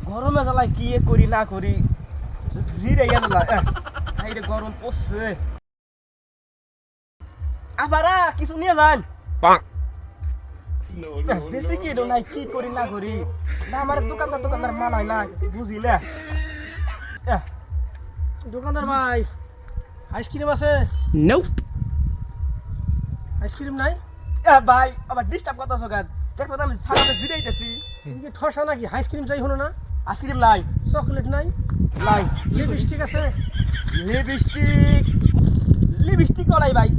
গরমে জ্বালায় কি করি না করি জিরে গেলা আইরে গরম পড়ছে আবারা কিছু নিয়ে যান বেশি কি নাই কি করি না করি না আমার দোকানদার মানায় না বুঝিলে দোকানদার ভাই আইসক্রিম আছে? নোপ আইসক্রিম নাই? ভাই আমার ডিস্টার্ব করতেছ কেন দেখছো না আমি ছাড়াতে জিরাইতেছি তুমি কি ঠসা নাকি? আইসক্রিম চাই হলো না? আইসক্রিম নাই চকলেট নাই? নাই লিপস্টিক আছে? লিপস্টিক নাই ভাই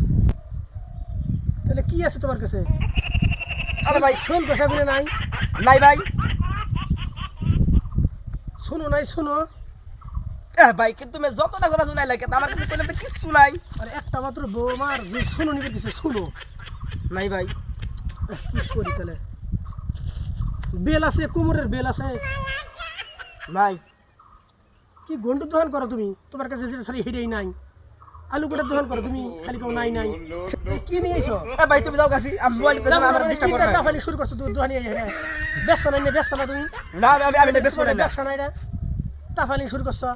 তাহলে কি আছে তোমার কাছে? আরে ভাই শোন কষাগুলো নাই? নাই ভাই শোনো নাই শোনো ভাই কিন্তু তুমি যত না করা শোনাই লাগে আমার কাছে কইলে তো কিছু নাই আর একটা মাত্র বউ আমার যে শোনো নিবে দিছে শোনো নাই ভাই কি করি তাহলে? বেল আছে? কোমরের বেল আছে? নাই কি গন্ডু দোকান করো তুমি? তোমার কাছে যেটা সারি হেডেই নাই। আলু গোটার দোকান করো তুমি, খালি কেউ নাই নাই কি নিয়ে এসো? ভাই তুমি যাও কাছি আমি মোবাইল পেছনে আমার ডিস্টার্ব করো না তাফালি শুরু করছো তুই দোকান নিয়ে ব্যস্ত নাই না? ব্যস্ত না তুমি? না আমি না বেশি না ব্যবসা নাই না? তাফালি শুরু করছো,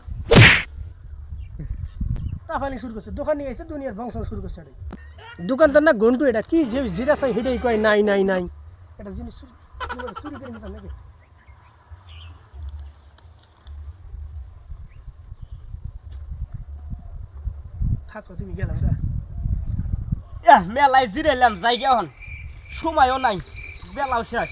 তাফালি শুরু করছো, দোকান নিয়ে এসে দুনিয়ার বংশ শুরু করছে। দোকানদার না গন্ডু, এটা কি যেটা চাই হেডেই কয় নাই নাই নাই। এটা জিনিস চুরি করে নিতাম নাকি? থাকো তুমি, গেলাম মেলায় জিরাইলাম জায়গা হন সময়ও নাই বেলাও শেষ